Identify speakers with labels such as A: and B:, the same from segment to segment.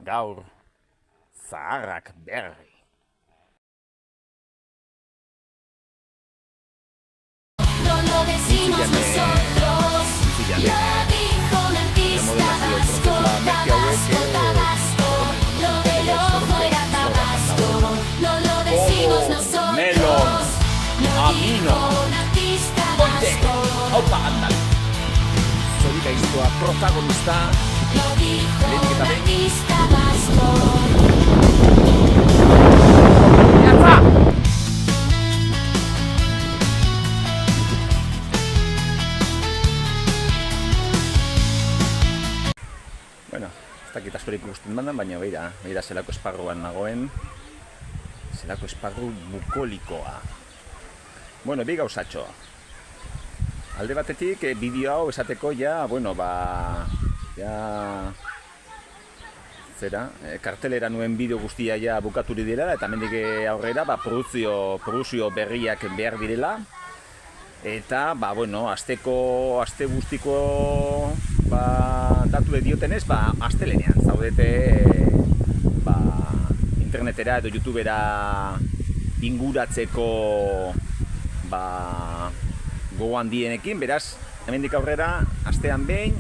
A: gaur zaharrak berri.
B: No lo decimos nosotros, lo dijo un artista vasco, Tabasco, Tabasco, lo del ojo era Tabasco, no lo decimos nosotros, lo dijo un artista vasco.
A: Haupa, andal! Zorika izkoa protagonista.
B: Lo dijo un artista vasco.
A: Jatza! Bueno, ez dakit askorik ikusten bandan, baina beira zelako esparruan nagoen. Zelako esparru bukolikoa. Bueno, bi gauzatxo. Alde batetik, bideo hau esateko kartelera nuen bideo guztia bukaturi direla, eta hemendik aurrera produzio berriak behar direla. Eta, aste guztiko datu diotenez, astelenean zaudete internetera edo youtubera inguratzeko gogo handienekin, beraz, hemendik aurrera, astean behin,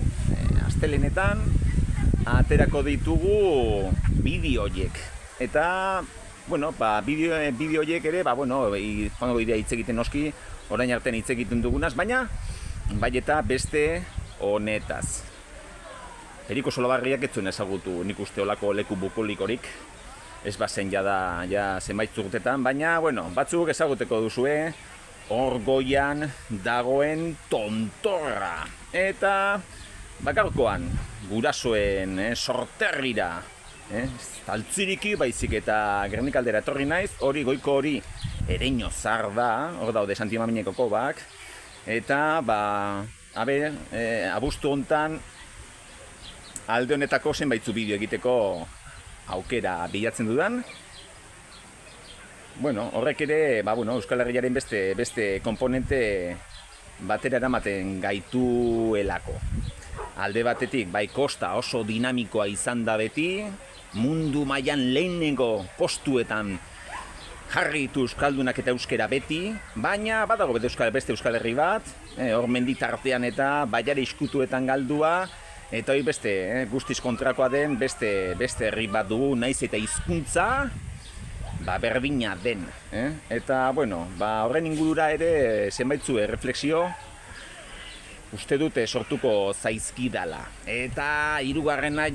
A: astelenetan, aterako ditugu bideo horiek. Eta, bideo horiek ere, joango idea hitz egiten noski, orain artean hitz egiten dugunaz, baina, eta beste honetaz. Eriko Solobarriak ez zuen ezagutu nik uste olako leku bukolikorik, ez bazen jada zenbait urtetan, baina, batzuk ezaguteko duzue, hor goian dagoen tontorra. Eta gaurkoan gurasoen sorterrira, altziriki baizik eta Gernikaldera etorri naiz, hori goiko hori Ereño zar da, hor daude Santimamineko kobak. Eta, abuztu hontan alde honetako zenbaitzu bideo egiteko aukera bilatzen dudan. Horrek ere, Euskal Herriaren beste komponente batera eramaten gaituelako. Alde batetik, kosta oso dinamikoa izan da beti, mundu mailan lehenengo postuetan jarri ditu euskaldunak eta euskera beti, baina badago beste Euskal Herri bat, hor menditartean eta baiare iskutuetan galdua, eta hori beste, guztiz kontrakoa den beste herri bat dugu, naiz eta hizkuntza berdina den. Eta, horren ingurura ere zenbaitzu erreflexio uste dute sortuko zaizkidala. Eta hirugarrena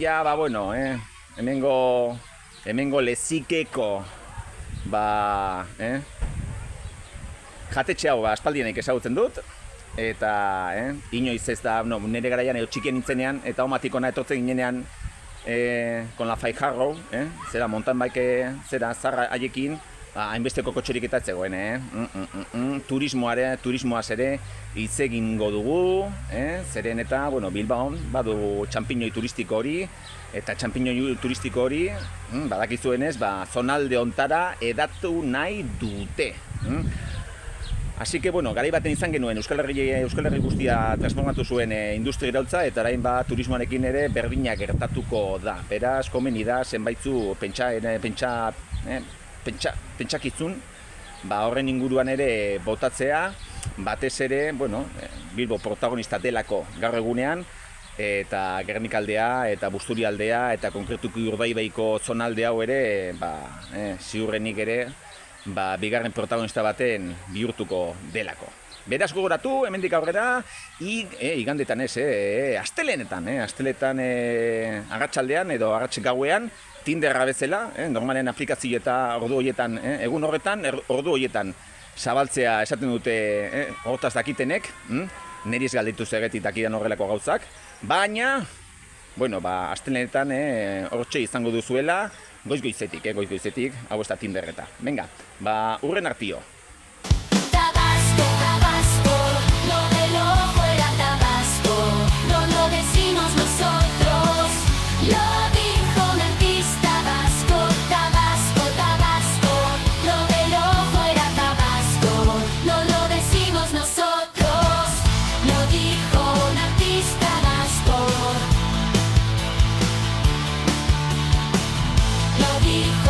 A: hemengo lezikeko jatetxe hau aspaldienek ezagutzen dut. Eta, inoiz ez da, nire garaian edo txikien nintzenean, eta omatikona etortzen ginenean con la Faijarro, zera mountain bike, zera zarra haiekin, hainbesteko kotxerik eta etzegoen, turismoaz ere hitz egingo dugu, zeren eta, Bilbaon badu txampiñoi turistiko hori, eta txampiñoi turistiko hori, badakizuenez, zonalde hontara edatu nahi dute. Así que, garai baten izan genuen Euskal Herri guztia transformatu zuen industria iraultza, eta orain turismoarekin ere berdina gertatuko da. Beraz, komeni da, zenbaitzu pentsakizun, horren inguruan ere botatzea, batez ere, Bilbo protagonista delako gaur egunean, eta Gernikaldea, eta Busturialdea, eta konkretuki Urdaibaiko zonalde hau ere, ziurrenik ere, bigarren protagonista baten bihurtuko delako. Beraz gogoratu, hemendik aurrera, igandetan astelenetan arratsaldean edo arratxe gauean, Tinderra bezala, normalen aplikazio eta ordu horietan, egun horretan, ordu horietan zabaltzea esaten dute hortaz dakitenek, niriz galditu zegetik dakidan horrelako gauzak, baina, astelenetan hortxe izango duzuela, goiz-goizetik, hau ez da Tinderreta. Venga, urren artio.
B: Tabasco, Tabasco, lo del ojo era Tabasco, no lo decimos nosotros, lo dijo un artista vasco, Tabasco, Tabasco, lo del ojo era Tabasco, no lo decimos nosotros, lo dijo un artista vasco. protagonista